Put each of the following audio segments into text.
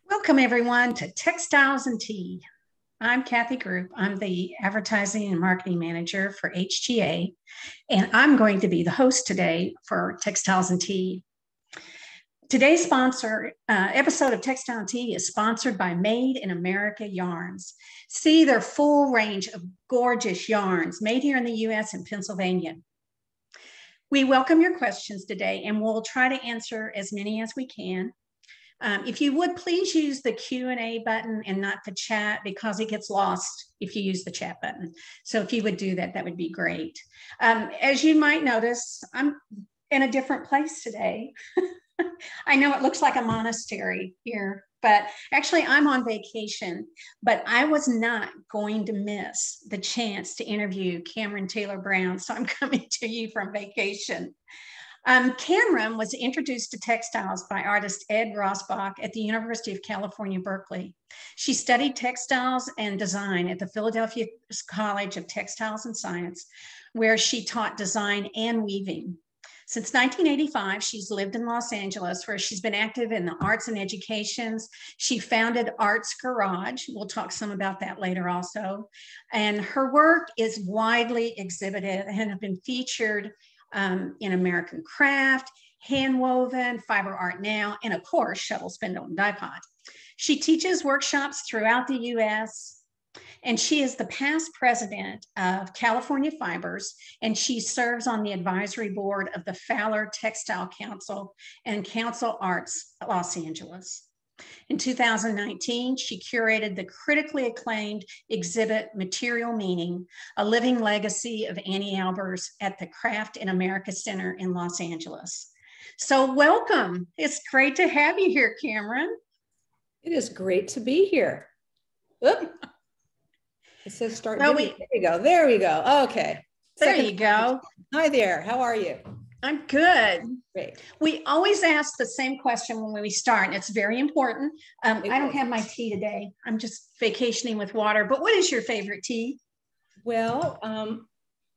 Welcome everyone to Textiles and Tea. I'm Kathy Group. I'm the Advertising and Marketing Manager for HTA, and I'm going to be the host today for Textiles and Tea. Today's episode of Textile and Tea is sponsored by Made in America Yarns. See their full range of gorgeous yarns made here in the U.S. and Pennsylvania. We welcome your questions today, and we'll try to answer as many as we can. If you would, please use the Q&A button and not the chat because it gets lost if you use the chat button. So if you would do that, that would be great. As you might notice, I'm in a different place today. I know it looks like a monastery here, but actually I'm on vacation, but I was not going to miss the chance to interview Cameron Taylor Brown. So I'm coming to you from vacation. Cameron was introduced to textiles by artist Ed Rossbach at the University of California, Berkeley. She studied textiles and design at the Philadelphia College of Textiles and Science, where she taught design and weaving. Since 1985, she's lived in Los Angeles, where she's been active in the arts and educations. She founded ARTSgarage. We'll talk some about that later also. And her work is widely exhibited and have been featured in American Craft, Handwoven, Fiber Art Now, and of course, Shuttle, Spindle and Dyepot. She teaches workshops throughout the U.S., and she is the past president of California Fibers, and she serves on the advisory board of the Fowler Textile Council and Council Arts Los Angeles. In 2019, she curated the critically acclaimed exhibit Material Meaning, a living legacy of Anni Albers at the Craft in America Center in Los Angeles. So welcome. It's great to have you here, Cameron. It is great to be here. Oop. It says start video. There we go. There we go. Okay. There you go. Hi there. How are you? I'm good. Great. We always ask the same question when we start, and it's very important. I don't have my tea today. I'm just vacationing with water, but what is your favorite tea? Well,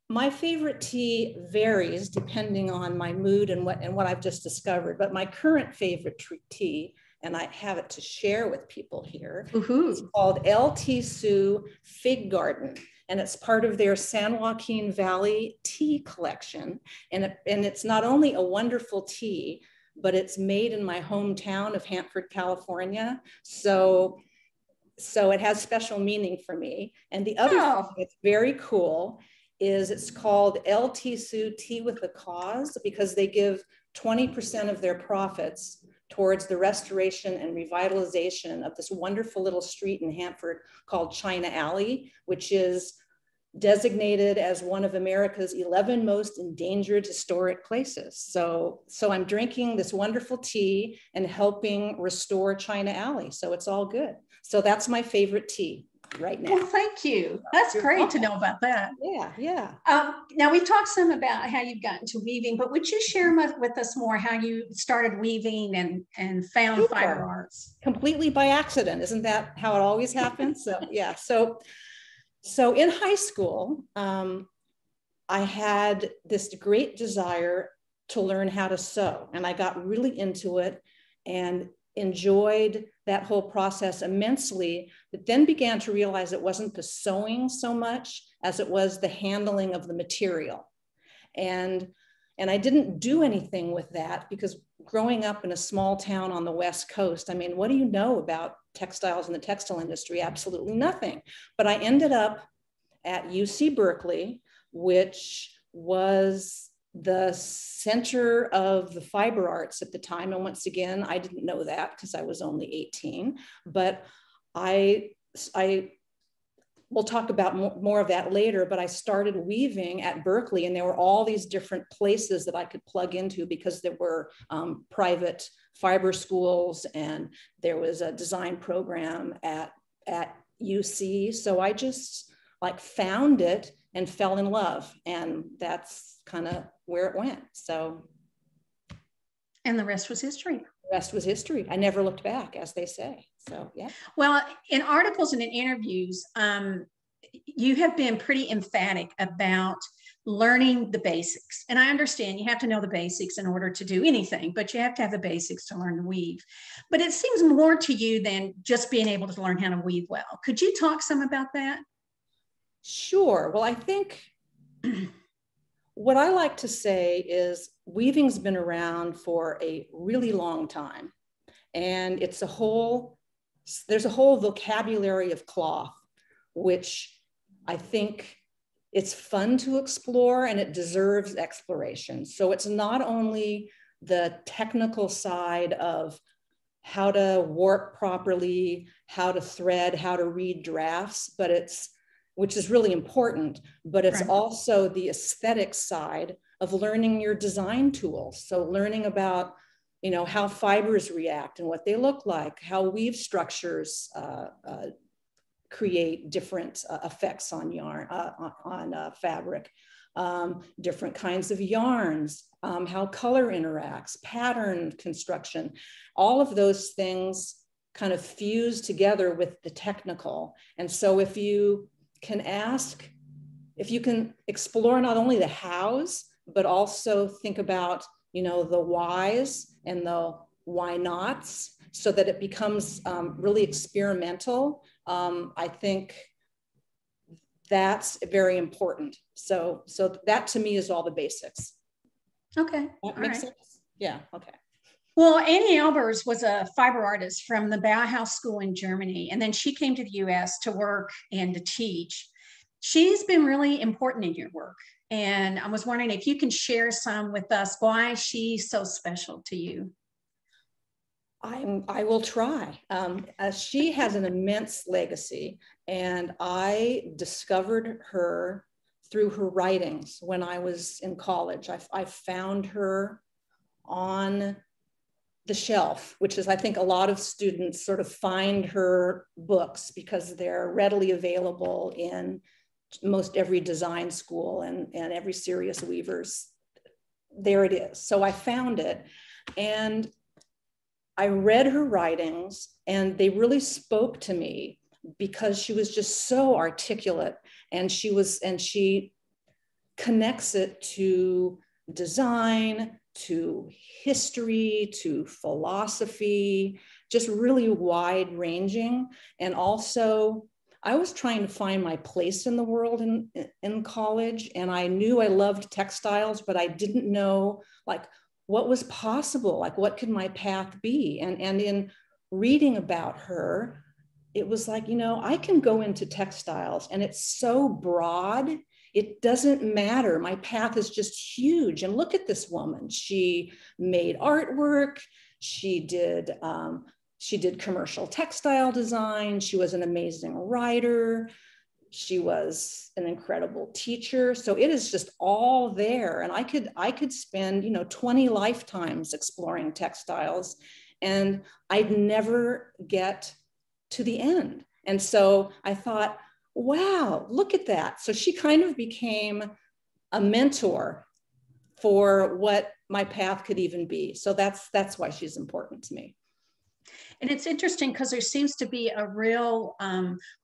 my favorite tea varies depending on my mood and what I've just discovered, but my current favorite tea, and I have it to share with people here, it's called El Tissu Fig Garden. And it's part of their San Joaquin Valley tea collection. And it's not only a wonderful tea, but it's made in my hometown of Hanford, California. So it has special meaning for me. And the other thing that's very cool is it's called El Tissu Tea with a Cause, because they give 20% of their profits towards the restoration and revitalization of this wonderful little street in Hanford called China Alley, which is designated as one of America's 11 most endangered historic places. So I'm drinking this wonderful tea and helping restore China Alley. So it's all good. So that's my favorite tea right now. Well, thank you. That's great to know about that. Yeah. Now we've talked some about how you've gotten to weaving, but would you share with us more how you started weaving and found fiber arts? Completely by accident. Isn't that how it always happens? So yeah. So in high school, I had this great desire to learn how to sew, and I got really into it and enjoyed that whole process immensely, but then began to realize it wasn't the sewing so much as it was the handling of the material. And I didn't do anything with that because growing up in a small town on the West Coast, I mean, what do you know about textiles and the textile industry? Absolutely nothing. But I ended up at UC Berkeley, which was the center of the fiber arts at the time. And once again, I didn't know that because I was only 18, but we'll talk about more of that later, but I started weaving at Berkeley, and there were all these different places that I could plug into because there were private fiber schools, and there was a design program at UC. So I just found it and fell in love, and that's kind of where it went. So. And the rest was history. The rest was history. I never looked back, as they say. So, yeah. Well, in articles and in interviews, you have been pretty emphatic about learning the basics. And I understand you have to know the basics in order to do anything, but you have to have the basics to learn to weave. But it seems more to you than just being able to learn how to weave well. Could you talk some about that? Sure. Well, I think what I like to say is weaving's been around for a really long time. And there's a whole vocabulary of cloth, which I think it's fun to explore and it deserves exploration. So it's not only the technical side of how to warp properly, how to thread, how to read drafts, which is really important, but it's also the aesthetic side of learning your design tools. So learning about, how fibers react and what they look like, how weave structures create different effects on yarn, on fabric, different kinds of yarns, how color interacts, pattern construction, all of those things kind of fuse together with the technical. And so if you can explore not only the hows, but also think about, the whys and the why nots, so that it becomes really experimental. I think that's very important. So that to me is all the basics. Okay. That makes sense? Yeah, okay. Well, Anni Albers was a fiber artist from the Bauhaus School in Germany, and then she came to the US to work and to teach. She's been really important in your work. And I was wondering if you can share some with us why she's so special to you. I will try. She has an immense legacy, and I discovered her through her writings when I was in college. I found her on the shelf, which is, I think, a lot of students sort of find her books because they're readily available in most every design school and every serious weavers. There it is. So I found it, and I read her writings, and they really spoke to me because she was just so articulate, and she connects it to design, to history, to philosophy, just really wide ranging. And also, I was trying to find my place in the world in college, and I knew I loved textiles, but I didn't know what was possible, what could my path be? And in reading about her, it was I can go into textiles, and it's so broad, it doesn't matter. My path is just huge. And look at this woman. She made artwork. She did commercial textile design. She was an amazing writer. She was an incredible teacher. So it is just all there. And I could spend, 20 lifetimes exploring textiles, and I'd never get to the end. And so I thought, wow, look at that. So she kind of became a mentor for what my path could even be. So that's why she's important to me. And it's interesting because there seems to be a real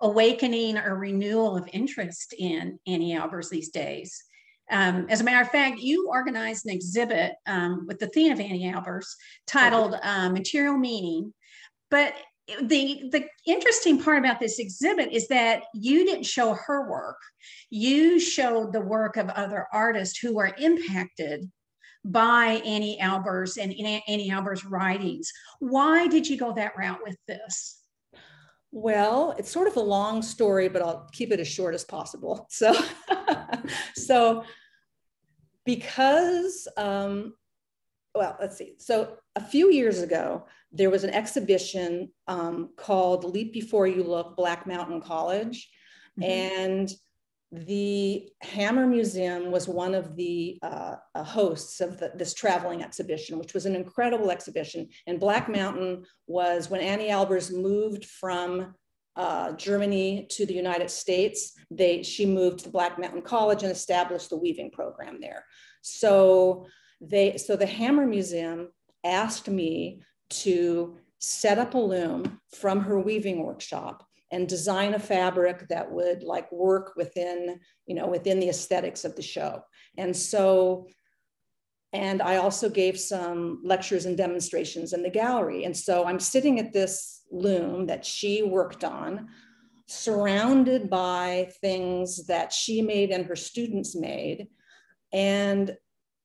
awakening or renewal of interest in Anni Albers these days. As a matter of fact, you organized an exhibit with the theme of Anni Albers titled Material Meaning. But the interesting part about this exhibit is that you didn't show her work. You showed the work of other artists who were impacted by Anni Albers and Anni Albers' writings. Why did you go that route with this? Well, it's sort of a long story, but I'll keep it as short as possible. So, because, let's see. So a few years ago, there was an exhibition called Leap Before You Look, Black Mountain College. Mm-hmm. And the Hammer Museum was one of the hosts of this traveling exhibition, which was an incredible exhibition. And Black Mountain was when Anni Albers moved from Germany to the United States. She moved to Black Mountain College and established the weaving program there. So the Hammer Museum asked me to set up a loom from her weaving workshop and design a fabric that would like work within, you know, within the aesthetics of the show. And so, and I also gave some lectures and demonstrations in the gallery. And so I'm sitting at this loom that she worked on, surrounded by things that she made and her students made. And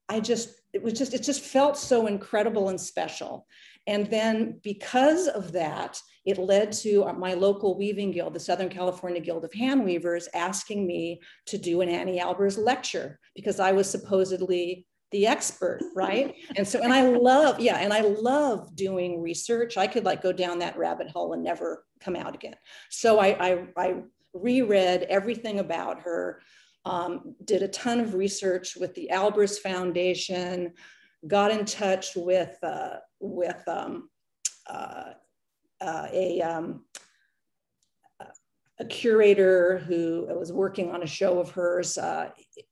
it just felt so incredible and special. And then because of that, it led to my local weaving guild, the Southern California Guild of Handweavers, asking me to do an Anni Albers lecture because I was supposedly the expert, right? And so, and I love doing research. I could like go down that rabbit hole and never come out again. So I reread everything about her, did a ton of research with the Albers Foundation, got in touch with a curator who was working on a show of hers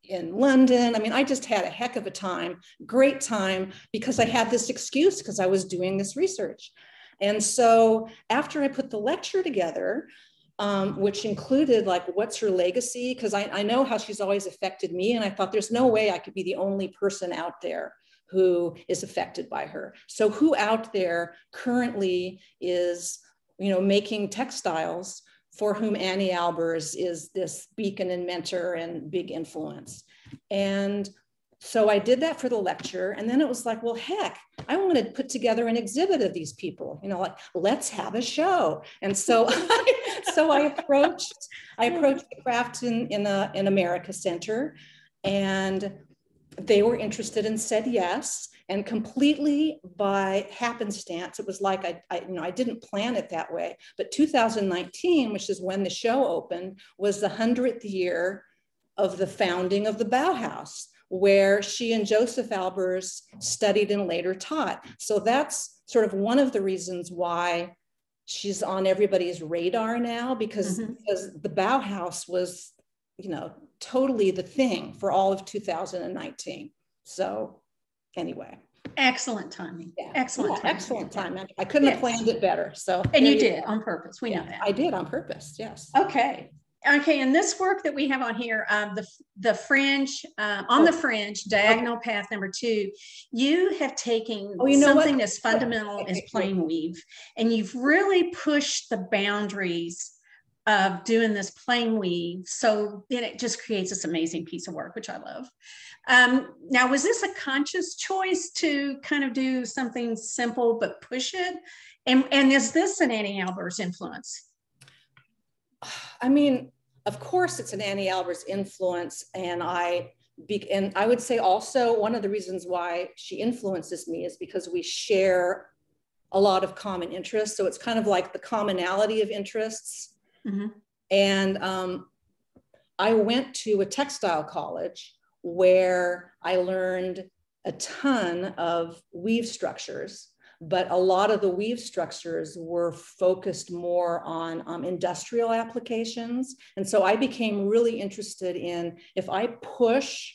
in London. I mean, I just had a heck of a time, great time, because I had this excuse because I was doing this research. And so after I put the lecture together, which included like, what's her legacy? Because I know how she's always affected me. And I thought there's no way I could be the only person out there who is affected by her. So who out there currently is, you know, making textiles for whom Anni Albers is this beacon and mentor and big influence. And so I did that for the lecture. And then it was like, well, heck, I want to put together an exhibit of these people, you know, like, let's have a show. And so I approached the Craft in America Center, and they were interested and said yes. And completely by happenstance, it was like I didn't plan it that way. But 2019, which is when the show opened, was the 100th year of the founding of the Bauhaus, where she and Joseph Albers studied and later taught. So that's sort of one of the reasons why she's on everybody's radar now, because the Bauhaus was, you know, totally the thing for all of 2019. So anyway. Excellent timing. Yeah. Excellent timing. Excellent timing. I couldn't have planned it better. So, and you did on purpose. We know that. I did on purpose. Yes. Okay. And this work that we have on here, the fringe, on the fringe, diagonal path number 2, you have taken something as fundamental as plain weave, and you've really pushed the boundaries of doing this plain weave. So then it just creates this amazing piece of work, which I love. Now, was this a conscious choice to kind of do something simple but push it? And is this an Anni Albers influence? I mean, of course, it's an Anni Albers influence, and I would say also one of the reasons why she influences me is because we share a lot of common interests. So it's kind of like the commonality of interests. And I went to a textile college where I learned a ton of weave structures, but a lot of the weave structures were focused more on industrial applications. And so I became really interested in, if I push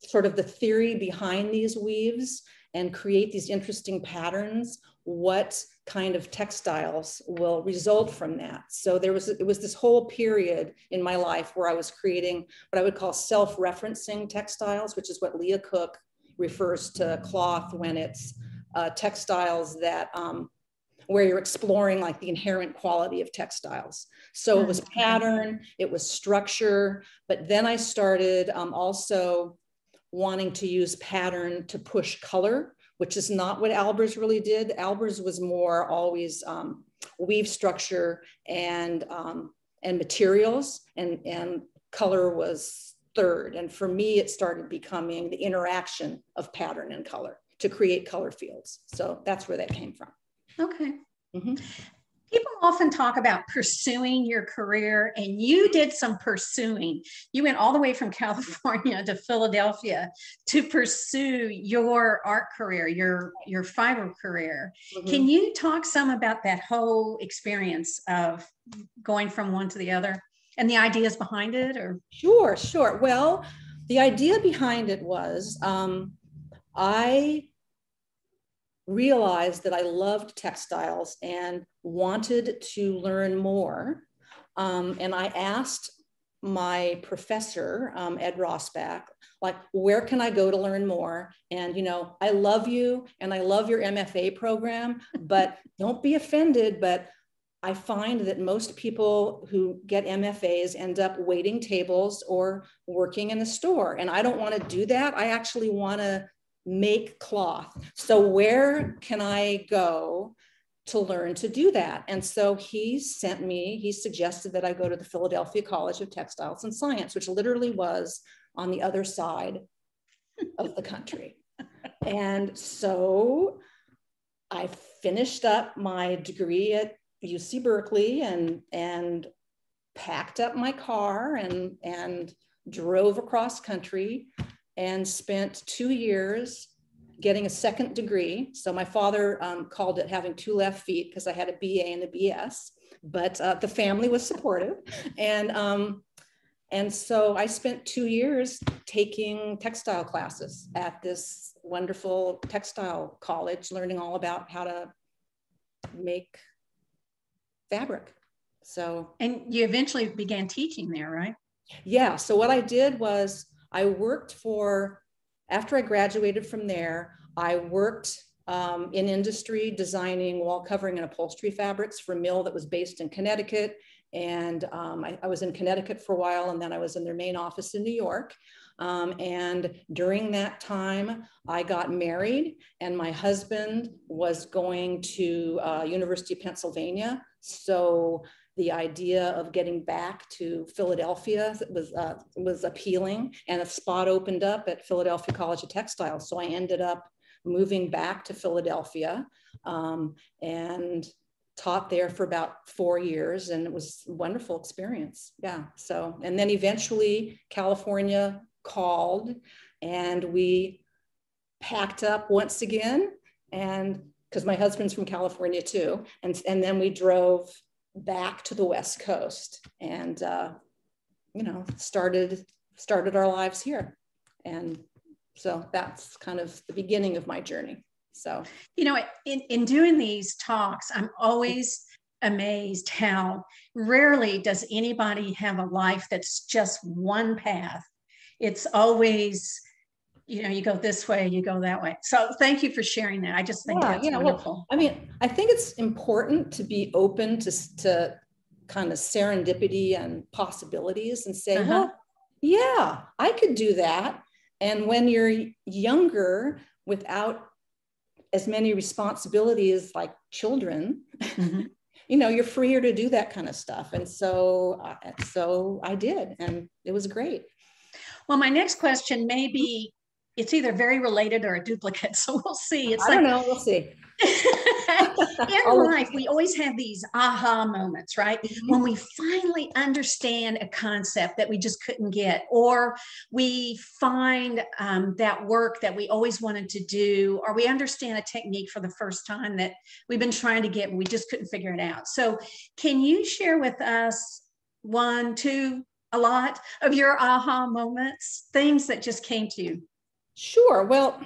sort of the theory behind these weaves and create these interesting patterns, what kind of textiles will result from that? So it was this whole period in my life where I was creating what I would call self-referencing textiles, which is what Leah Cook refers to cloth when it's textiles that where you're exploring like the inherent quality of textiles. So it was pattern, it was structure, but then I started also wanting to use pattern to push color, which is not what Albers really did. Albers was more always weave structure and materials, and color was third. And for me, it started becoming the interaction of pattern and color to create color fields. So that's where that came from. Okay. People often talk about pursuing your career, and you did some pursuing. You went all the way from California to Philadelphia to pursue your art career, your fiber career. Can you talk some about that whole experience of going from one to the other and the ideas behind it? Or Sure. Well, the idea behind it was I realized that I loved textiles and wanted to learn more, And I asked my professor, Ed Rossbach, like, where can I go to learn more? And, you know, I love you and I love your MFA program, but don't be offended. But I find that most people who get MFAs end up waiting tables or working in a store. And I don't want to do that. I actually want to make cloth. So where can I go to learn to do that? And so he suggested that I go to the Philadelphia College of Textiles and Science, which literally was on the other side of the country. And so I finished up my degree at UC Berkeley and packed up my car and drove across country and spent 2 years getting a second degree. So my father called it having two left feet because I had a BA and a BS, but the family was supportive. And so I spent 2 years taking textile classes at this wonderful textile college, learning all about how to make fabric. So, and you eventually began teaching there, right? Yeah. So what I did was after I graduated from there, I worked in industry designing wall covering and upholstery fabrics for a mill that was based in Connecticut. And I was in Connecticut for a while, and then I was in their main office in New York. And during that time, I got married, and my husband was going to University of Pennsylvania. So the idea of getting back to Philadelphia was appealing, and a spot opened up at Philadelphia College of Textiles. So I ended up moving back to Philadelphia and taught there for about 4 years, and it was a wonderful experience. Yeah. So, and then eventually California called, and we packed up once again, and because my husband's from California too, and then we drove back to the West Coast and you know, started our lives here. And so that's kind of the beginning of my journey. So, you know, in doing these talks, I'm always amazed how rarely does anybody have a life that's just one path. It's always, you know, you go this way, you go that way. So thank you for sharing that. I just think that's wonderful. Well, I mean, I think it's important to be open to kind of serendipity and possibilities and say, well, yeah, I could do that. And when you're younger, without as many responsibilities like children, you know, you're freer to do that kind of stuff. And so I did, and it was great. Well, my next question may be, it's either very related or a duplicate, so we'll see. I don't know, we'll see. In life, we always have these aha moments, right? When we finally understand a concept that we just couldn't get, or we find that work that we always wanted to do, or we understand a technique for the first time that we've been trying to get, and we just couldn't figure it out. So can you share with us one, two, a lot of your aha moments, things that just came to you? Sure. Well,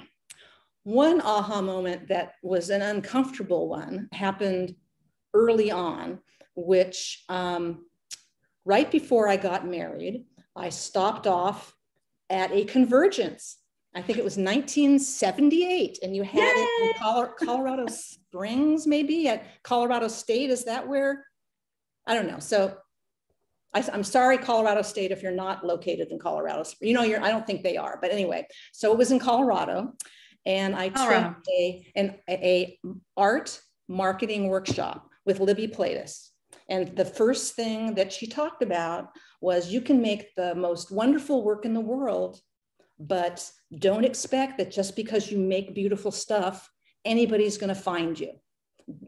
one aha moment that was an uncomfortable one happened early on, which right before I got married, I stopped off at a convergence. I think it was 1978, and you had it in Colorado Springs, maybe at Colorado State. Is that where? I don't know. So I'm sorry, Colorado State, if you're not located in Colorado. You know, I don't think they are, but anyway, so it was in Colorado, and I took a art marketing workshop with Libby Platus. And the first thing that she talked about was, you can make the most wonderful work in the world, but don't expect that just because you make beautiful stuff, anybody's going to find you.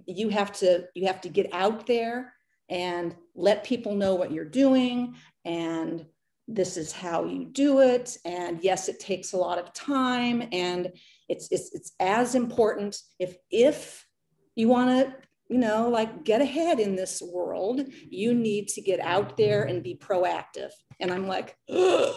You have to get out there and let people know what you're doing, and this is how you do it. And yes, it takes a lot of time, and it's as important if you want to, you know, like get ahead in this world, you need to get out there and be proactive. And I'm like, ugh.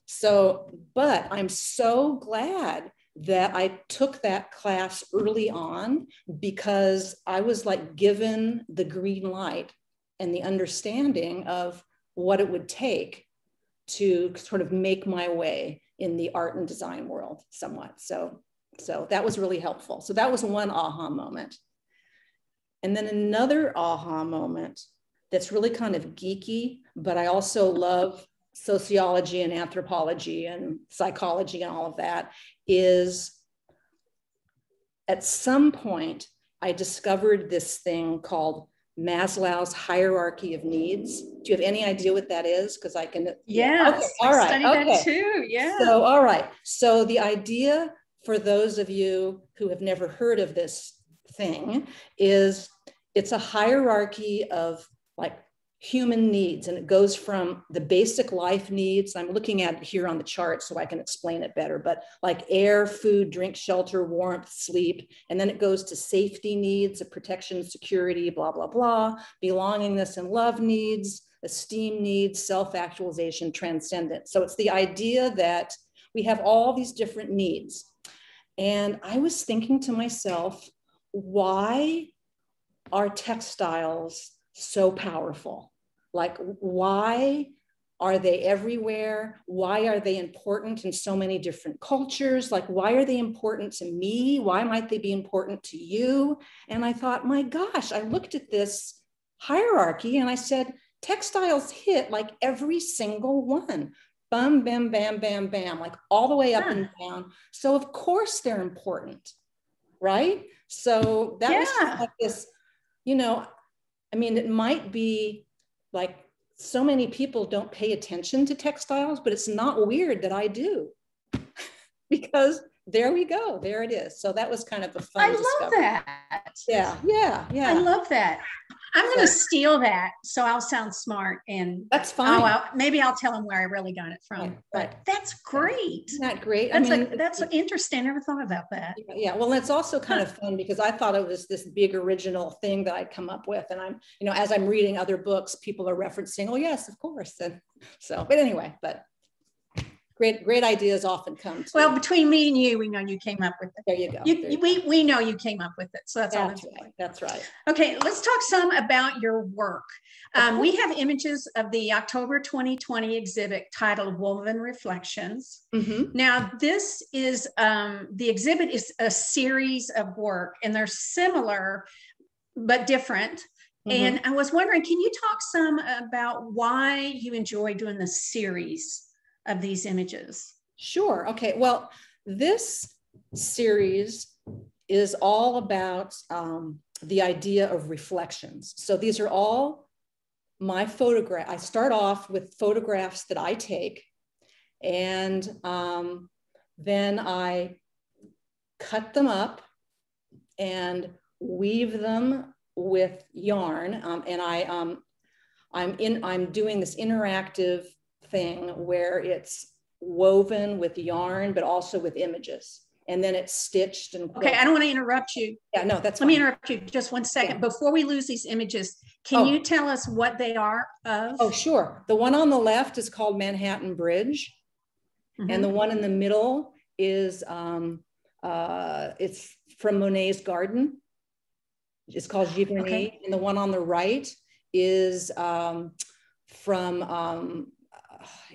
So, but I'm so glad that I took that class early on, because I was like given the green light. and the understanding of what it would take to sort of make my way in the art and design world somewhat. So that was really helpful. So that was one aha moment. And then another aha moment that's really kind of geeky, but I also love sociology and anthropology and psychology and all of that, is at some point I discovered this thing called Maslow's hierarchy of needs. Do you have any idea what that is? Because I can. Yes, okay. All right. I studied that too. Yeah. So, all right. So the idea, for those of you who have never heard of this thing, is it's a hierarchy of like human needs, and it goes from the basic life needs. I'm looking at it here on the chart so I can explain it better, but like air, food, drink, shelter, warmth, sleep, and then it goes to safety needs of protection, security, blah, blah, blah, belongingness and love needs, esteem needs, self-actualization, transcendence. So it's the idea that we have all these different needs. And I was thinking to myself, why are textiles so powerful? Like, why are they everywhere? Why are they important in so many different cultures? Like, why are they important to me? Why might they be important to you? And I thought, my gosh, I looked at this hierarchy and I said, textiles hit like every single one. Bam, bam, bam, bam, bam, like all the way up and down. So of course they're important, right? So that was just like this, you know, I mean, it might be like so many people don't pay attention to textiles, but it's not weird that I do because there we go. There it is. So that was kind of a fun discovery. I love that. Yeah. I love that. I'm going to steal that, so I'll sound smart, and that's fine. Maybe I'll tell them where I really got it from. Right. But that's great. Isn't that great? That's interesting. I never thought about that. Yeah. Well, it's also kind of fun because I thought it was this big original thing that I'd come up with, and I'm, you know, as I'm reading other books, people are referencing, oh yes, of course. And so, but anyway, great ideas often come to. Well, between me and you, we know you came up with it. There you go. We know you came up with it. So that's all that's right. That's right. Okay, let's talk some about your work. We have images of the October 2020 exhibit titled Woven Reflections. Mm-hmm. Now, this is, the exhibit is a series of work, and they're similar, but different. Mm-hmm. And I was wondering, can you talk some about why you enjoy doing the series of these images? Sure. Okay. Well, this series is all about the idea of reflections. So these are all my photographs. I start off with photographs that I take, and then I cut them up and weave them with yarn. And I'm doing this interactive thing where it's woven with yarn, but also with images. And then it's stitched and quilted. Okay, I don't want to interrupt you. Yeah, no, that's fine. Let me interrupt you just 1 second. Yeah. Before we lose these images, can you tell us what they are of? Oh, sure. The one on the left is called Manhattan Bridge. Mm-hmm. And the one in the middle is, it's from Monet's garden. It's called Giverny. Okay. And the one on the right is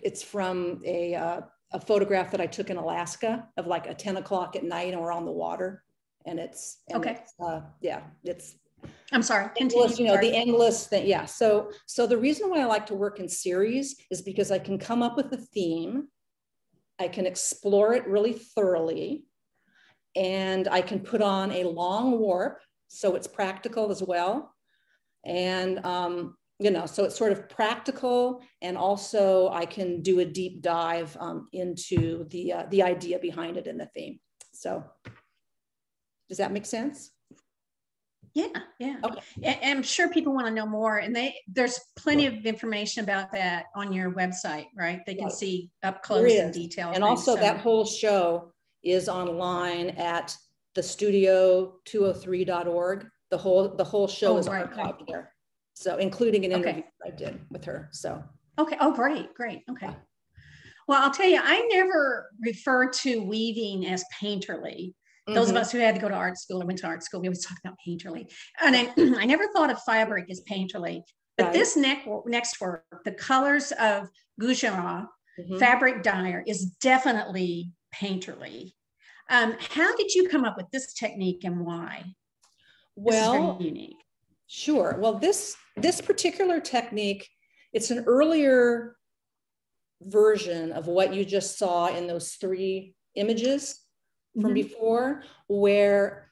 it's from a photograph that I took in Alaska of like a 10 o'clock at night, and we're on the water, and it's I'm sorry. Endless, you know, the endless thing. Yeah. So the reason why I like to work in series is because I can come up with a theme, I can explore it really thoroughly, and I can put on a long warp, so it's practical as well. And you know, so it's sort of practical, and also I can do a deep dive into the idea behind it and the theme. So does that make sense? Yeah. Okay. I'm sure people want to know more, and there's plenty of information about that on your website, right? They can see up close and detailed. And also that whole show is online at thestudio203.org. The whole show is archived there. So including an interview I did with her. So. Okay. Oh, great. Okay. Well, I'll tell you, I never refer to weaving as painterly. Those of us who had to go to art school or went to art school, we always talk about painterly. And I never thought of fabric as painterly. But this next work, the colors of Gujarat fabric dyer, is definitely painterly. How did you come up with this technique and why? Well, this is very unique. Sure. Well, this particular technique, it's an earlier version of what you just saw in those 3 images from before, where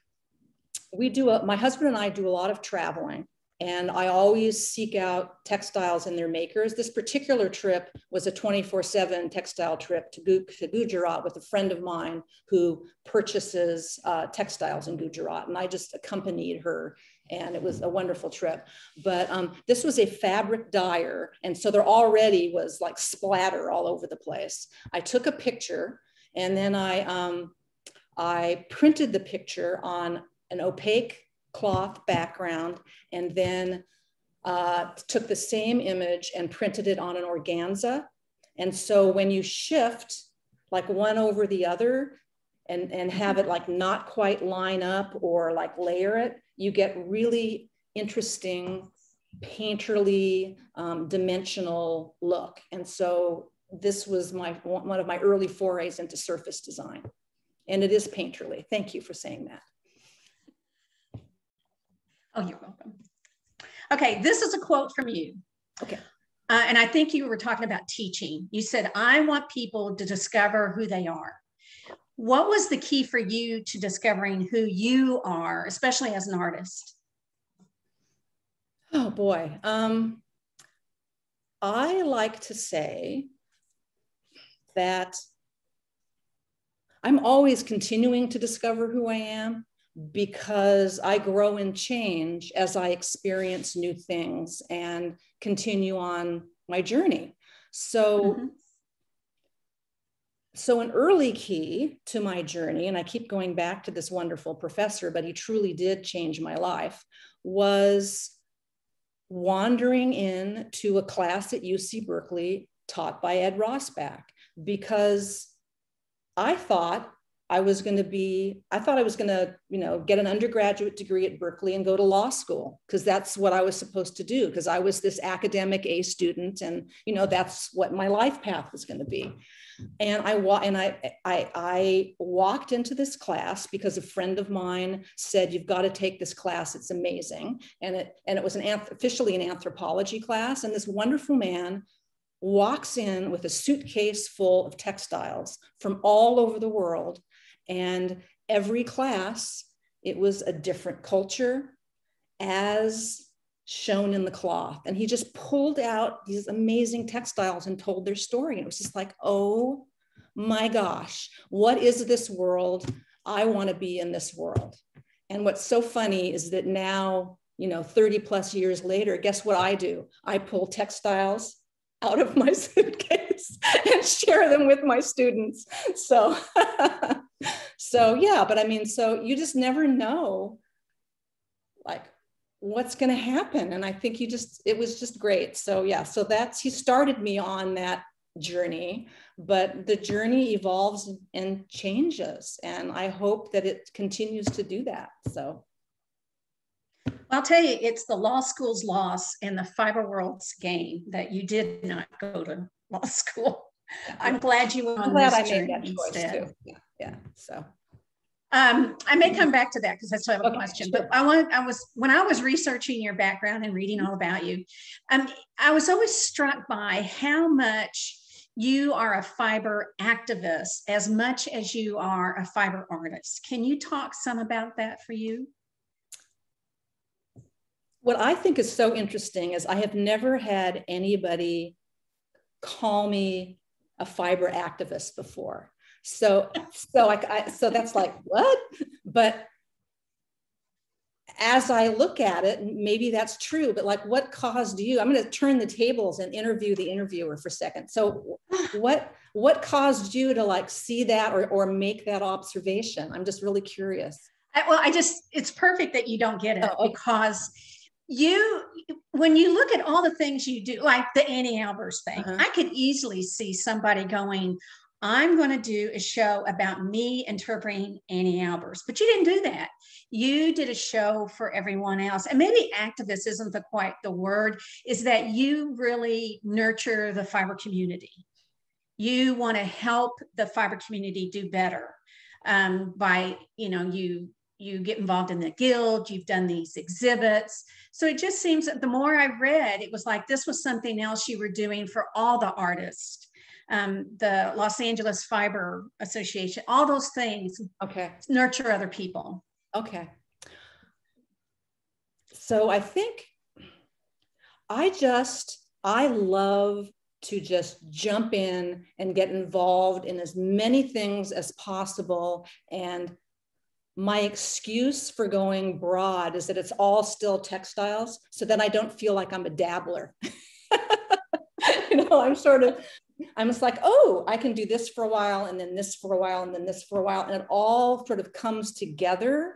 my husband and I do a lot of traveling, and I always seek out textiles and their makers. This particular trip was a 24/7 textile trip to Gujarat with a friend of mine who purchases textiles in Gujarat, and I just accompanied her, and it was a wonderful trip. But this was a fabric dyer, and so there already was like splatter all over the place. I took a picture, and then I printed the picture on an opaque cloth background, and then took the same image and printed it on an organza. And so when you shift like one over the other and have it like not quite line up or like layer it, you get really interesting, painterly, dimensional look. And so this was one of my early forays into surface design. And it is painterly. Thank you for saying that. Oh, you're welcome. Okay, this is a quote from you. Okay. And I think you were talking about teaching. You said, I want people to discover who they are. What was the key for you to discovering who you are, especially as an artist? Oh boy. I like to say that I'm always continuing to discover who I am, because I grow and change as I experience new things and continue on my journey. So, so an early key to my journey, and I keep going back to this wonderful professor, but he truly did change my life, was wandering into a class at UC Berkeley taught by Ed Rossbach, because I thought I was going to, get an undergraduate degree at Berkeley and go to law school, because that's what I was supposed to do, because I was this academic A student, and that's what my life path was going to be. And I walked into this class because a friend of mine said, you've got to take this class, it's amazing. And it was officially an anthropology class, and this wonderful man walks in with a suitcase full of textiles from all over the world. And every class, it was a different culture as shown in the cloth. And he just pulled out these amazing textiles and told their story. And it was just like, oh my gosh, what is this world? I want to be in this world. And what's so funny is that now, 30 plus years later, guess what I do? I pull textiles out of my suitcase and share them with my students. So, yeah, but I mean, so you just never know like what's going to happen. And I think it was just great. So yeah, so he started me on that journey, but the journey evolves and changes. And I hope that it continues to do that. So. I'll tell you, it's the law school's loss and the fiber world's gain that you did not go to law school. I'm glad you went on this journey instead. Too. Yeah. So I may come back to that because I still have a question. Sure. But when I was researching your background and reading all about you, I was always struck by how much you are a fiber activist as much as you are a fiber artist. Can you talk some about that for you? What I think is so interesting is I have never had anybody call me a fiber activist before. So that's like, what? But as I look at it, maybe that's true, but like, what caused you? I'm going to turn the tables and interview the interviewer for a second. So what caused you to like see that or make that observation? I'm just really curious. It's perfect that you don't get it because when you look at all the things you do, like the Anni Albers thing, I could easily see somebody going, I'm going to do a show about me interpreting Anni Albers. But you didn't do that. You did a show for everyone else. And maybe activist isn't quite the word, is that you really nurture the fiber community. You want to help the fiber community do better by, you get involved in the guild, you've done these exhibits. So it just seems that the more I read, it was like this was something else you were doing for all the artists, the Los Angeles Fiber Association, all those things. Okay. Nurture other people. Okay. So I think I love to just jump in and get involved in as many things as possible. And my excuse for going broad is that it's all still textiles, so then I don't feel like I'm a dabbler. I'm just like, oh, I can do this for a while, and then this for a while, and then this for a while. And it all sort of comes together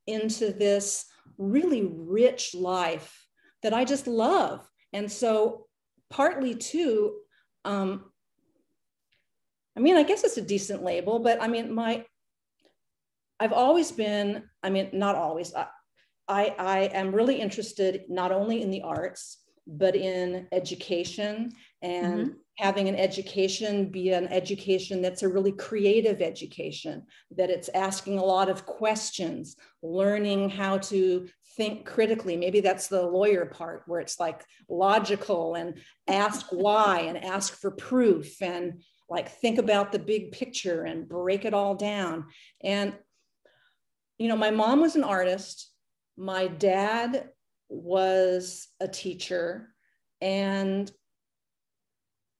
into this really rich life that I just love. And so partly too, I guess it's a decent label, but I've always been, not always, I am really interested not only in the arts, but in education, and having an education be an education that's a really creative education, that it's asking a lot of questions, learning how to think critically. Maybe that's the lawyer part where it's like logical and ask why and ask for proof and like think about the big picture and break it all down. And my mom was an artist. My dad was a teacher. And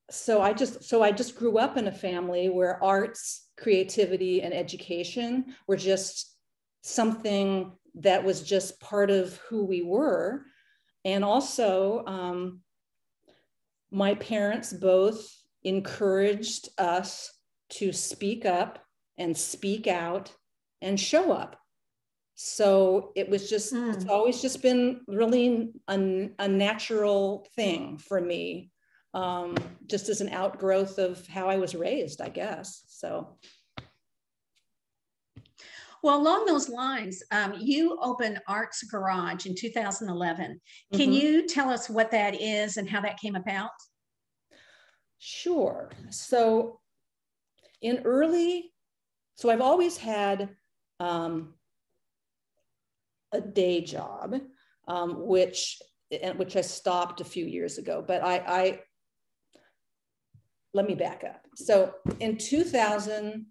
so I just grew up in a family where arts, creativity, and education were just something that was just part of who we were. And also, my parents both encouraged us to speak up and speak out and show up. So it was just, it's always just been really a natural thing for me, just as an outgrowth of how I was raised, I guess. So. Well, along those lines, you opened ARTSgarage in 2011. Can you tell us what that is and how that came about? Sure. So I've always had a day job, which I stopped a few years ago, but let me back up. So in 2000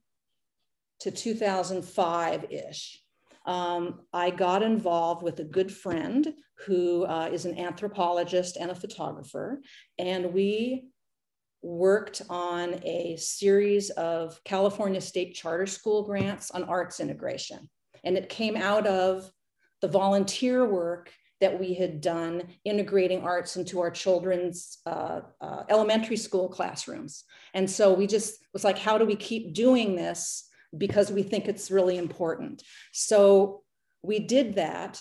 to 2005-ish, I got involved with a good friend who is an anthropologist and a photographer, and we worked on a series of California State Charter School grants on arts integration. And it came out of the volunteer work that we had done integrating arts into our children's elementary school classrooms. And so we just was like, how do we keep doing this? Because we think it's really important. So we did that.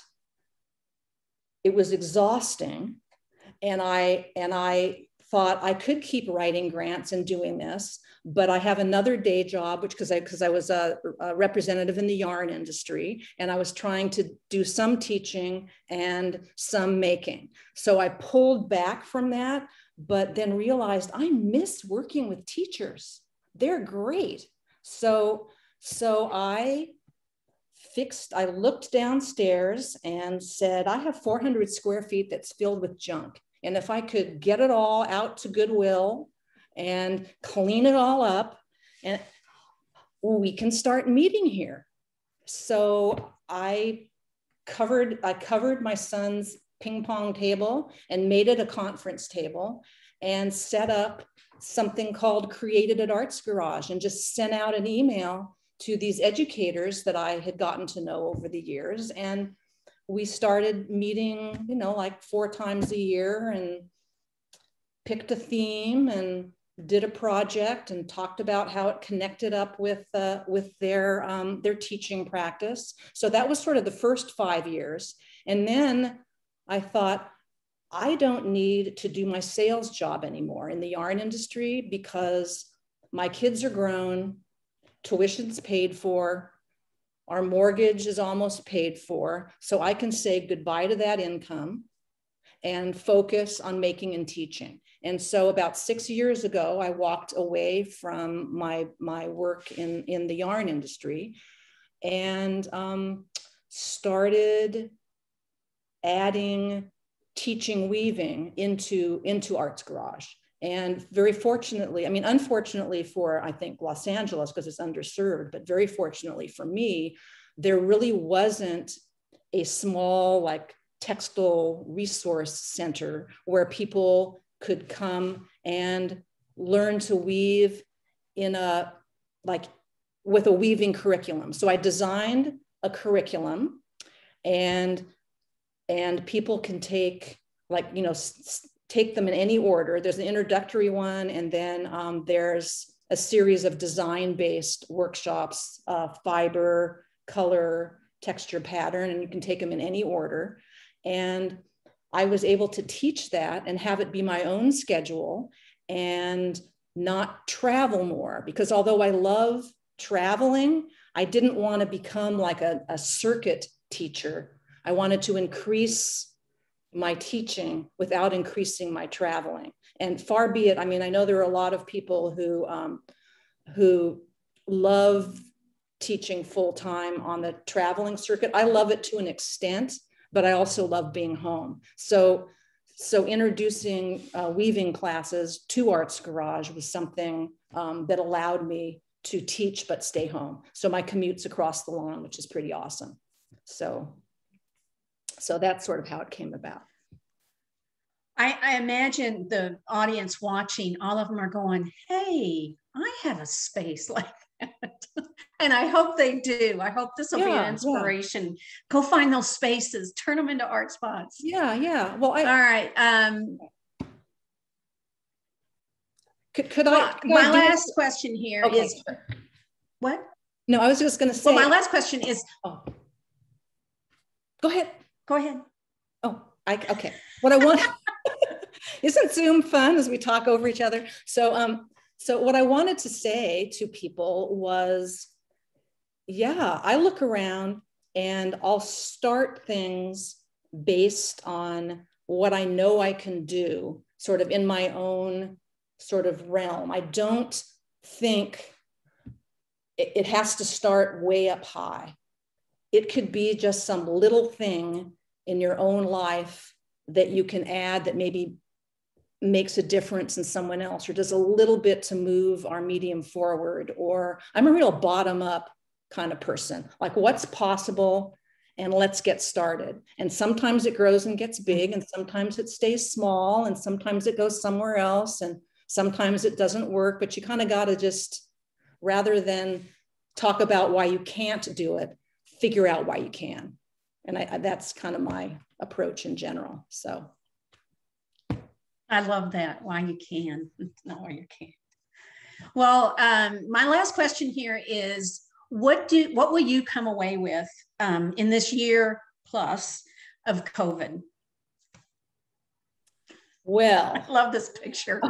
It was exhausting. And I thought I could keep writing grants and doing this, but I have another day job, because I was a representative in the yarn industry, and I was trying to do some teaching and some making. So I pulled back from that, but then realized I miss working with teachers. They're great. So I looked downstairs and said, I have 400 square feet that's filled with junk. And if I could get it all out to Goodwill and clean it all up, and we can start meeting here. So I covered my son's ping pong table and made it a conference table and set up something called Created at ARTSgarage, and just sent out an email to these educators that I had gotten to know over the years. And we started meeting, like 4 times a year, and picked a theme and did a project and talked about how it connected up with their teaching practice. So that was sort of the first 5 years. And then I thought, I don't need to do my sales job anymore in the yarn industry, because my kids are grown, tuition's paid for, our mortgage is almost paid for. So I can say goodbye to that income and focus on making and teaching. And so about 6 years ago, I walked away from my work in the yarn industry and started adding teaching weaving into ARTSgarage. And very fortunately, I mean, unfortunately for, I think, Los Angeles, because it's underserved, but very fortunately for me, there really wasn't a small, like, textile resource center where people could come and learn to weave in a, like, with a weaving curriculum. So I designed a curriculum, and people can take, like, you know, take them in any order. There's an introductory one, and then there's a series of design-based workshops, fiber, color, texture, pattern, and you can take them in any order. And I was able to teach that and have it be my own schedule and not travel more, because although I love traveling, I didn't want to become like a circuit teacher. I wanted to increase my teaching without increasing my traveling. And far be it, I mean, I know there are a lot of people who love teaching full-time on the traveling circuit. I love it to an extent, but I also love being home. So introducing weaving classes to ARTSgarage was something that allowed me to teach but stay home. So my commute's across the lawn, which is pretty awesome. So that's sort of how it came about. I imagine the audience watching, all of them are going, hey, I have a space like that. And I hope they do. I hope this will be an inspiration. Yeah. Go find those spaces, turn them into art spots. Yeah. Well, all right. My last question here is, what? No, I was just going to say. Well, my last question is. Oh. Go ahead. Oh, okay. What I want. Isn't Zoom fun as we talk over each other? So what I wanted to say to people was, yeah, I look around and I'll start things based on what I know I can do, sort of in my own sort of realm. I don't think it has to start way up high. It could be just some little thing in your own life that you can add that maybe makes a difference in someone else, or does a little bit to move our medium forward. Or I'm a real bottom up kind of person, like what's possible and let's get started. And sometimes it grows and gets big, and sometimes it stays small, and sometimes it goes somewhere else, and sometimes it doesn't work. But you kind of got to just, rather than talk about why you can't do it, figure out why you can. And that's kind of my approach in general. So I love that. Why you can, not why you can't. Well, my last question here is, what will you come away with in this year plus of COVID? Well, I love this picture.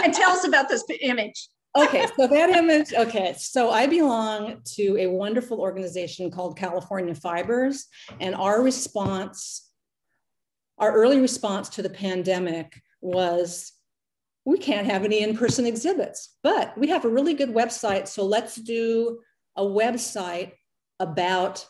And tell us about this image. Okay, so that image, so I belong to a wonderful organization called California Fibers, and our early response to the pandemic was, we can't have any in-person exhibits, but we have a really good website, so let's do a website about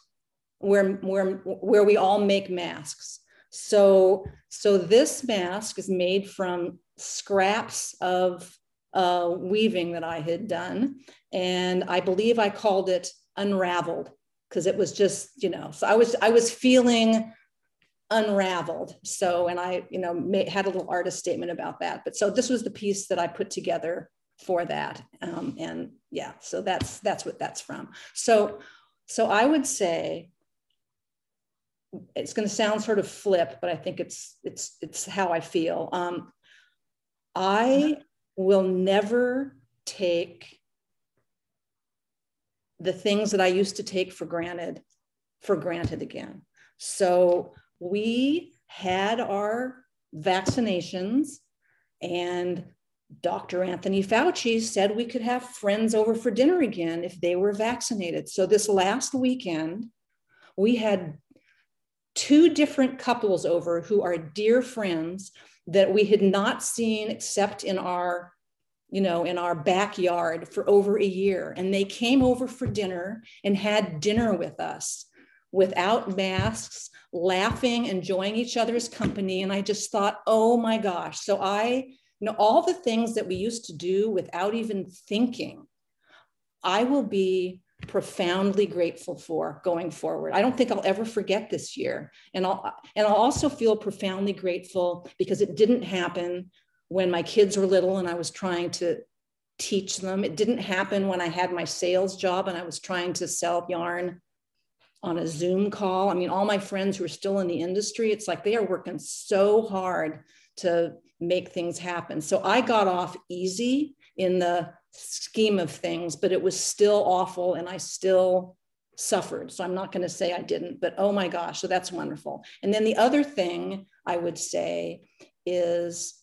where we all make masks. So this mask is made from scraps of weaving that I had done. And I believe I called it Unraveled, because it was just, so I was feeling unraveled. So, and I, had a little artist statement about that. But so this was the piece that I put together for that. And yeah, so that's what that's from. So I would say, it's going to sound sort of flip, but I think it's how I feel. I will never take the things that I used to take for granted again. So we had our vaccinations, and Dr. Anthony Fauci said we could have friends over for dinner again if they were vaccinated. So this last weekend, we had 2 different couples over who are dear friends that we had not seen except in our, in our backyard for over a year. And they came over for dinner and had dinner with us without masks, laughing, enjoying each other's company. And I just thought, oh my gosh. So all the things that we used to do without even thinking, I will be profoundly grateful for going forward. I don't think I'll ever forget this year. And I'll also feel profoundly grateful because it didn't happen when my kids were little and I was trying to teach them. It didn't happen when I had my sales job and I was trying to sell yarn on a Zoom call. I mean, all my friends who are still in the industry, it's like they are working so hard to make things happen. So I got off easy in the scheme of things, but it was still awful and I still suffered. So I'm not going to say I didn't, but oh my gosh, so that's wonderful. And then the other thing I would say is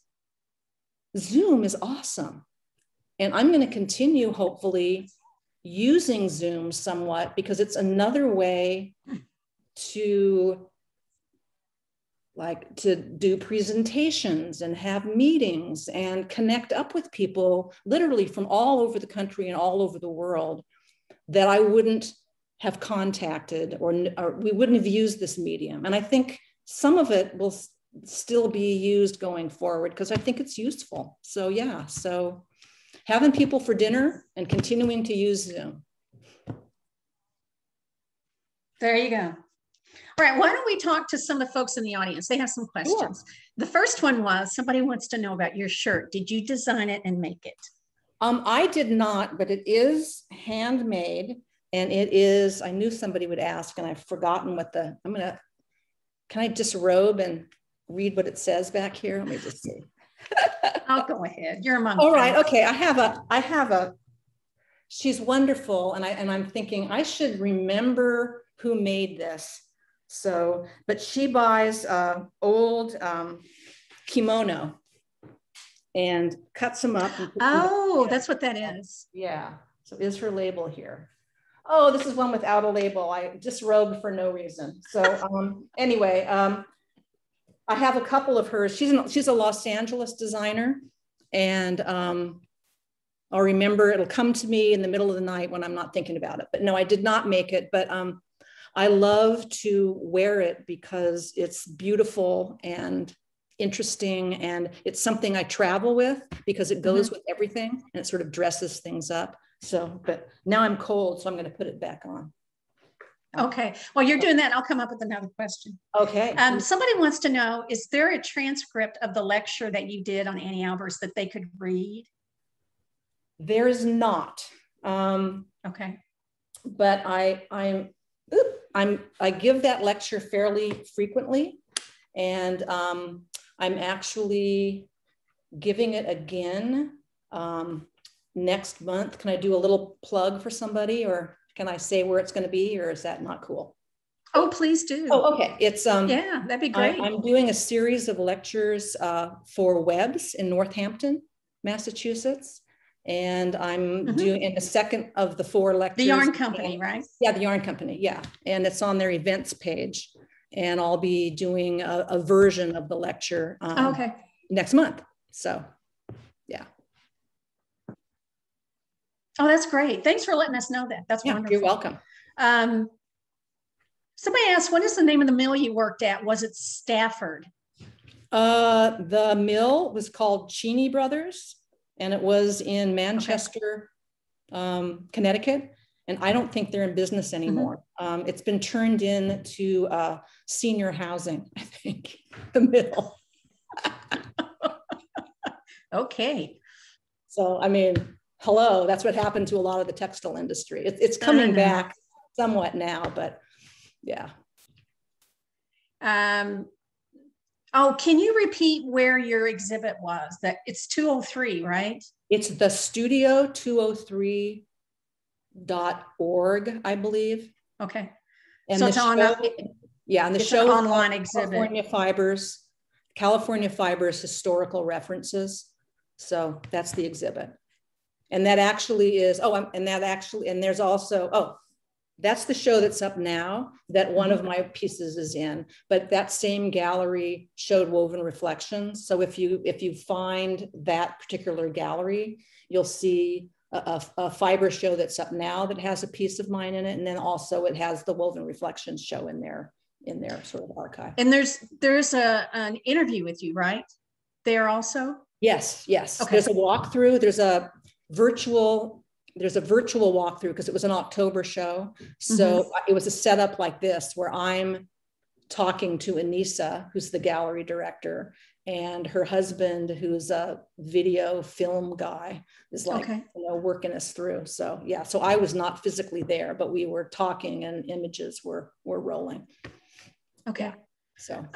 Zoom is awesome. And I'm going to continue hopefully using Zoom somewhat because it's another way to do presentations and have meetings and connect up with people literally from all over the country and all over the world that I wouldn't have contacted or we wouldn't have used this medium. And I think some of it will still be used going forward because I think it's useful. So yeah, so having people for dinner and continuing to use Zoom. There you go. All right, why don't we talk to some of the folks in the audience? They have some questions. Sure. The first one was, somebody wants to know about your shirt. Did you design it and make it? I did not, but it is handmade and it is, I knew somebody would ask and I've forgotten what can I disrobe and read what it says back here? Let me just see. I'll go ahead. You're among All friends. Right, okay, I have a, she's wonderful and I'm thinking I should remember who made this. So, but she buys old kimono and cuts them up. Oh, that's what that is. Yeah. So is her label here? Oh, this is one without a label. I disrobed for no reason. So anyway, I have a couple of hers. She's a Los Angeles designer and I'll remember, it'll come to me in the middle of the night when I'm not thinking about it. But no, I did not make it, but I love to wear it because it's beautiful and interesting. And it's something I travel with because it goes with everything and it sort of dresses things up. So, but now I'm cold, so I'm going to put it back on. Okay. Well, you're doing that. I'll come up with another question. Okay. Somebody wants to know, is there a transcript of the lecture that you did on Anni Albers that they could read? There is not. Okay. But I give that lecture fairly frequently, and I'm actually giving it again next month. Can I do a little plug for somebody, or can I say where it's going to be, or is that not cool? Oh, please do. Oh, okay. It's yeah, that'd be great. I'm doing a series of lectures for Webb's in Northampton, Massachusetts. And I'm doing in the second of the 4 lectures. The Yarn Company, right? Yeah, the Yarn Company, yeah. And it's on their events page. And I'll be doing a version of the lecture okay. next month. So, yeah. Oh, that's great. Thanks for letting us know that. That's wonderful. You're welcome. Somebody asked, what is the name of the mill you worked at? Was it Stafford? The mill was called Cheney Brothers. And it was in Manchester, Connecticut. And I don't think they're in business anymore. It's been turned into senior housing, I think, the mill. Okay. So, I mean, hello, that's what happened to a lot of the textile industry. It's coming back somewhat now, but yeah. Oh, can you repeat where your exhibit was? That it's 203, right? It's the studio203.org, I believe. Okay. And so it's on. Yeah, and the show is online exhibit. California Fibers Historical References. So that's the exhibit. And that actually is, and there's also, that's the show that's up now that one of my pieces is in, but that same gallery showed woven reflections. So if you find that particular gallery, you'll see a fiber show that's up now that has a piece of mine in it. And then also it has the woven reflections show in their sort of archive. And there's an interview with you, right? There also? Yes. Okay. There's a walkthrough. There's a virtual walkthrough because it was an October show. So it was a setup like this where I'm talking to Anissa, who's the gallery director, and her husband, who's a video film guy, is like, working us through. So yeah, so I was not physically there, but we were talking and images were rolling. Okay. Yeah. So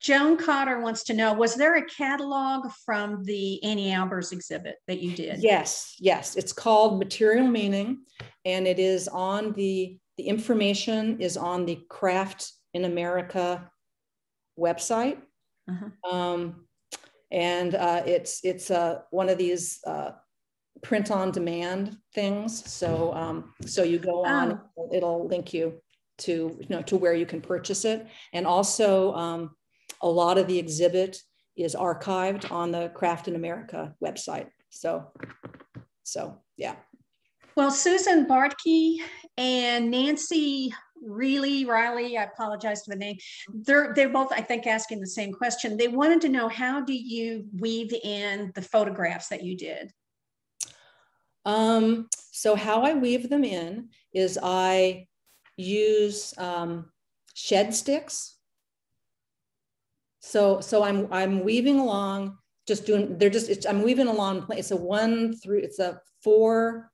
Joan Cotter wants to know, was there a catalog from the Anni Albers exhibit that you did? Yes. It's called Material Meaning, and it is on the information is on the Craft in America website. And it's one of these print on demand things. So you go on, it'll link you to where you can purchase it. And also a lot of the exhibit is archived on the Craft in America website. So yeah. Well, Susan Bartke and Nancy Riley, I apologize for the name. They're both, I think, asking the same question. They wanted to know, how do you weave in the photographs that you did? So how I weave them in is I use shed sticks. So I'm weaving along, I'm weaving along. It's a four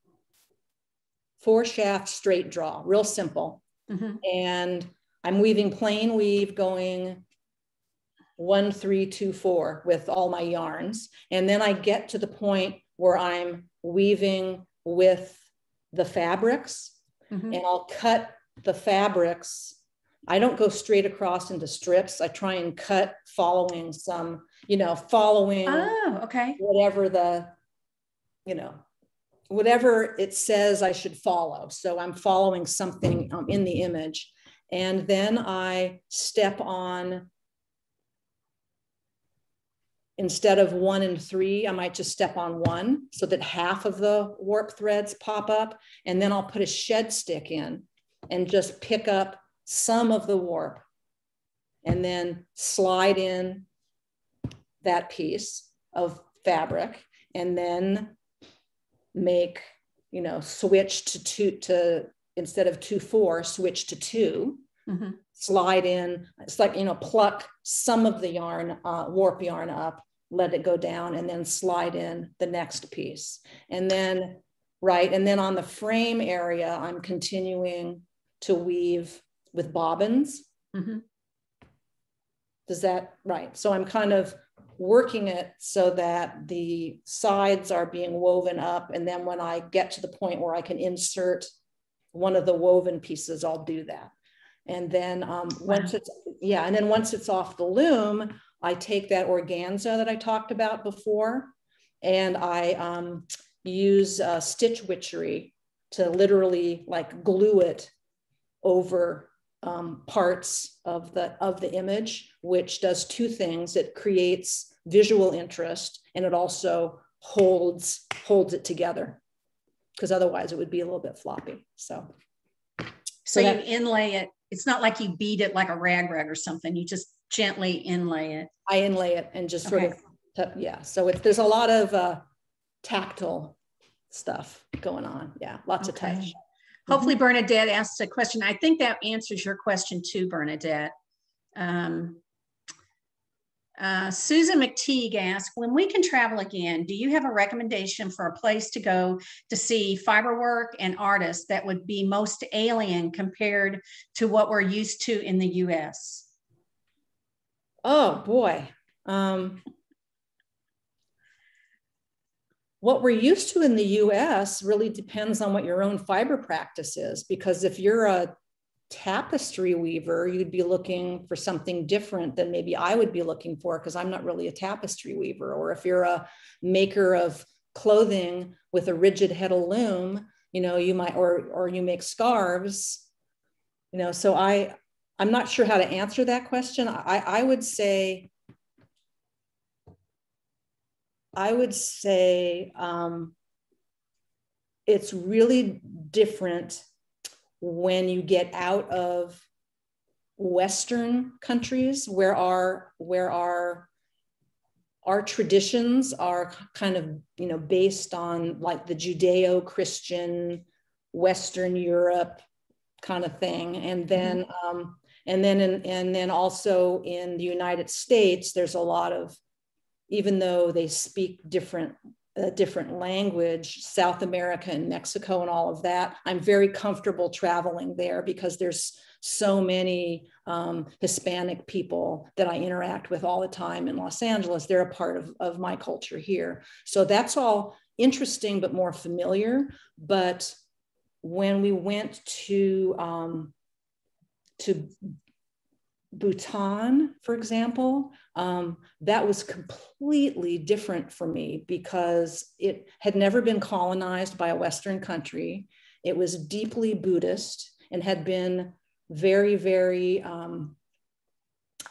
shaft straight draw, real simple. And I'm weaving plain weave going 1, 3, 2, 4 with all my yarns. And then I get to the point where I'm weaving with the fabrics, and I'll cut the fabrics. I don't go straight across into strips. I try and cut following whatever it says I should follow. So I'm following something in the image. And then I step on, instead of 1 and 3, I might just step on 1 so that half of the warp threads pop up. And then I'll put a shed stick in and just pick up some of the warp and then slide in that piece of fabric, and then make, switch to instead of 2, 4, switch to 2, slide in. It's like, pluck some of the yarn, warp yarn up, let it go down, and then slide in the next piece. And then, and then on the frame area, I'm continuing to weave with bobbins. Does that, so I'm kind of working it so that the sides are being woven up. And then when I get to the point where I can insert one of the woven pieces, I'll do that. And then once it's off the loom, I take that organza that I talked about before, and I use stitch witchery to literally like glue it over parts of the image, which does 2 things. It creates visual interest, and it also holds it together, because otherwise it would be a little bit floppy. So you inlay it. It's not like you beat it like a rag or something. You just gently inlay it. I inlay it and just sort of, So there's a lot of tactile stuff going on. Yeah, lots of touch. Hopefully Bernadette asks a question. I think that answers your question too, Bernadette. Susan McTeague asks, when we can travel again, do you have a recommendation for a place to go to see fiber work and artists that would be most alien compared to what we're used to in the US? Oh boy. What we're used to in the US really depends on what your own fiber practice is, because if you're a tapestry weaver, you'd be looking for something different than maybe I would be looking for, because I'm not really a tapestry weaver. Or if you're a maker of clothing with a rigid heddle loom, you know, you might, or you make scarves, you know. So I'm not sure how to answer that question. I would say it's really different when you get out of Western countries, where our traditions are kind of, you know, based on like the Judeo-Christian Western Europe kind of thing. And then and then also in the United States, there's a lot of, even though they speak different language, South America and Mexico and all of that, I'm very comfortable traveling there because there's so many Hispanic people that I interact with all the time in Los Angeles. They're a part of my culture here. So that's all interesting, but more familiar. But when we went to Bhutan, for example, that was completely different for me because it had never been colonized by a Western country. It was deeply Buddhist and had been very, very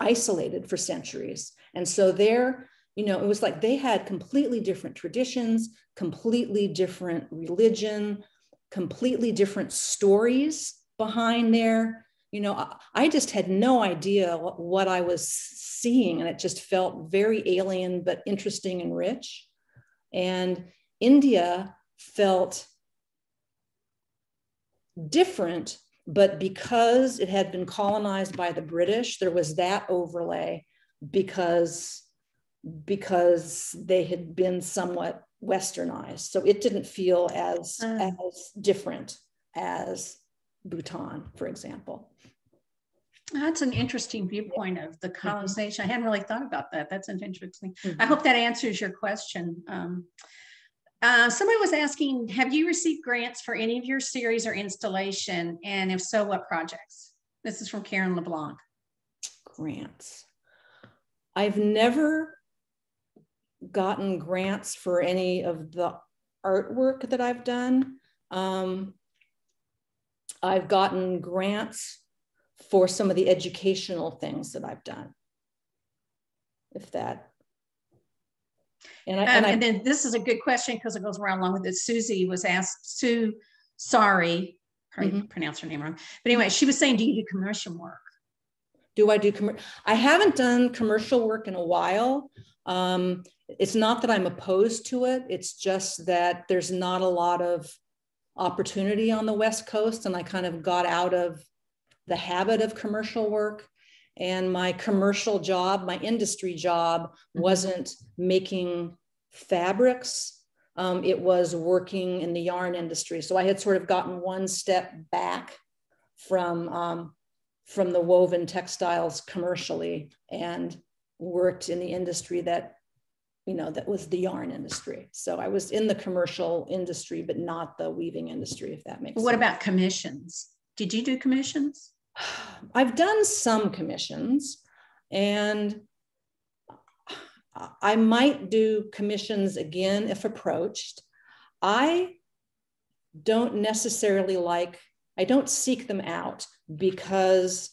isolated for centuries. And so there, you know, it was like they had completely different traditions, completely different religion, completely different stories behind there. You know, I just had no idea what I was seeing, and it just felt very alien, but interesting and rich. And India felt different, but because it had been colonized by the British, there was that overlay because they had been somewhat Westernized. So it didn't feel as different as Bhutan, for example. That's an interesting viewpoint of the colonization. I hadn't really thought about that. That's an interesting. I hope that answers your question. Somebody was asking, have you received grants for any of your series or installation? And if so, what projects? This is from Karen LeBlanc. Grants. I've never gotten grants for any of the artwork that I've done. I've gotten grants for some of the educational things that I've done. If that. And then this is a good question because it goes around along with it. Susie was asked, Sue, sorry, probably pronounced her name wrong. But anyway, she was saying, do you do commercial work? Do I do commercial? I haven't done commercial work in a while. It's not that I'm opposed to it. It's just that there's not a lot of opportunity on the West Coast. And I kind of got out of the habit of commercial work. And my commercial job, my industry job, wasn't making fabrics. It was working in the yarn industry. So I had sort of gotten one step back from the woven textiles commercially and worked in the industry that, you know, that was the yarn industry. So I was in the commercial industry, but not the weaving industry, if that makes sense. What about commissions? Did you do commissions? I've done some commissions, and I might do commissions again if approached. I don't necessarily I don't seek them out because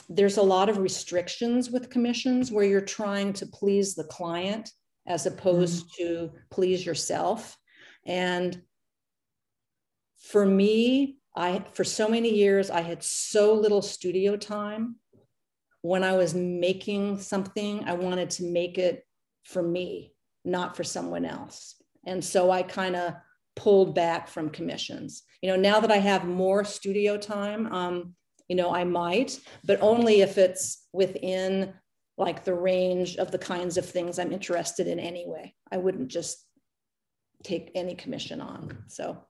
there's a lot of restrictions with commissions where you're trying to please the client as opposed to please yourself. And for me, for so many years, I had so little studio time. When I was making something, I wanted to make it for me, not for someone else. And so I kind of pulled back from commissions. You know, now that I have more studio time, you know, I might, but only if it's within like the range of the kinds of things I'm interested in anyway. I wouldn't just take any commission on, so.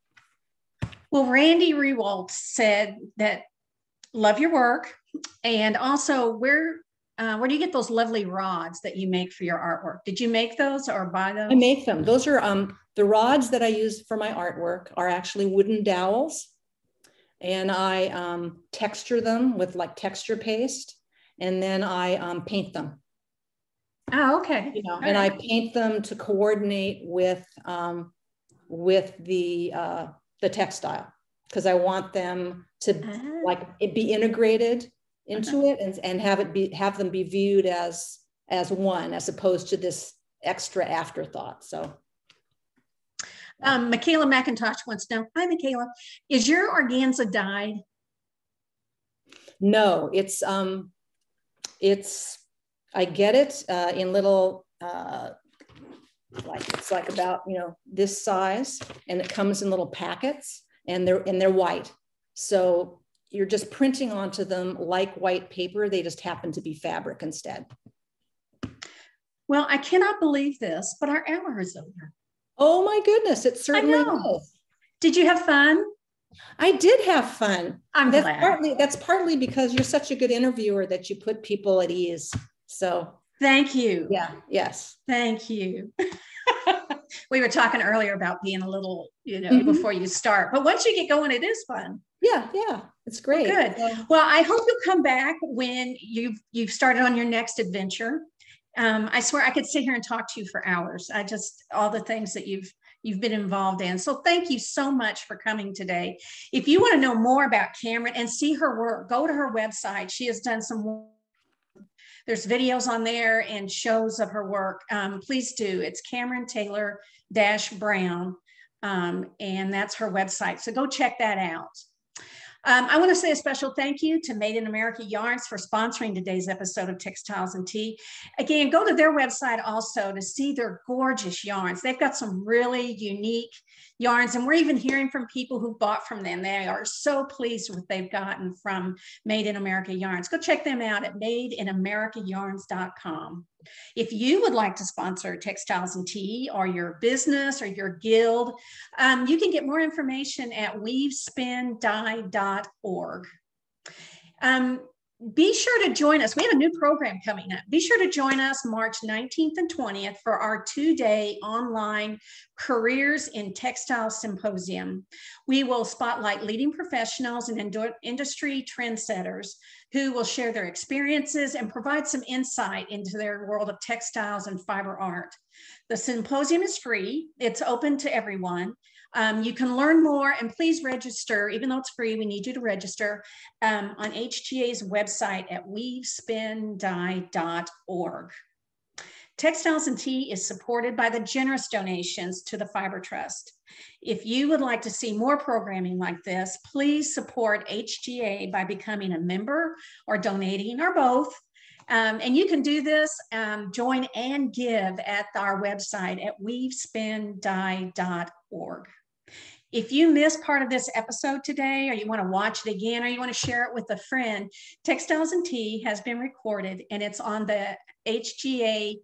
Well, Randy Rewalt said that love your work, and also where do you get those lovely rods that you make for your artwork? Did you make those or buy those? I make them. Those are the rods that I use for my artwork are actually wooden dowels, and I texture them with like texture paste, and then I paint them. Oh, okay. You know, and I paint them to coordinate with the textile, because I want them to like it be integrated into it, and have them be viewed as one, as opposed to this extra afterthought. So Michaela McIntosh wants to know, hi Michaela, is your organza dyed? No, it's I get it in little like it's like about, you know, this size, and it comes in little packets, and they're white. So you're just printing onto them like white paper. They just happen to be fabric instead. Well, I cannot believe this, but our hour is over. Oh my goodness, it certainly is. Did you have fun? I did have fun. I'm glad. That's partly because you're such a good interviewer that you put people at ease. So thank you. Yeah. Yes. Thank you. We were talking earlier about being a little, you know, before you start, but once you get going, it is fun. Yeah. Yeah. It's great. Well, good. Well, I hope you'll come back when you've started on your next adventure. I swear I could sit here and talk to you for hours. All the things that you've been involved in. So thank you so much for coming today. If you want to know more about Cameron and see her work, go to her website. She has done some work. There's videos on there and shows of her work. Please do. It's Cameron Taylor-Brown, and that's her website. So go check that out. I want to say a special thank you to Made in America Yarns for sponsoring today's episode of Textiles and Tea. Again, go to their website also to see their gorgeous yarns. They've got some really unique yarns, and we're even hearing from people who bought from them. They are so pleased with what they've gotten from Made in America Yarns. Go check them out at madeinamericayarns.com. If you would like to sponsor Textiles and Tea, or your business or your guild, you can get more information at weavespindye.org. Be sure to join us. We have a new program coming up. Be sure to join us March 19th and 20th for our 2-day online Careers in Textile Symposium. We will spotlight leading professionals and industry trendsetters who will share their experiences and provide some insight into their world of textiles and fiber art. The symposium is free. It's open to everyone. You can learn more, and please register. Even though it's free, we need you to register on HGA's website at weavespindye.org. Textiles and Tea is supported by the generous donations to the Fiber Trust. If you would like to see more programming like this, please support HGA by becoming a member or donating, or both. And you can do this, join and give at our website at weavespindye.org. If you missed part of this episode today, or you want to watch it again, or you want to share it with a friend, Textiles and Tea has been recorded, and it's on the HGA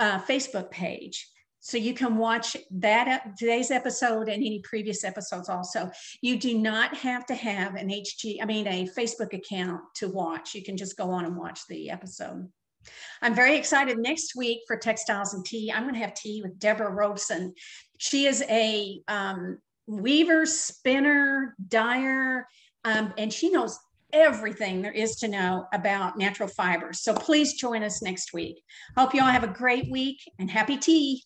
Facebook page. So you can watch that today's episode and any previous episodes also. You do not have to have a Facebook account to watch. You can just go on and watch the episode. I'm very excited next week for Textiles and Tea. I'm going to have tea with Deborah Robeson. She is a weaver, spinner, dyer, and she knows everything there is to know about natural fibers. So please join us next week. Hope you all have a great week, and happy tea.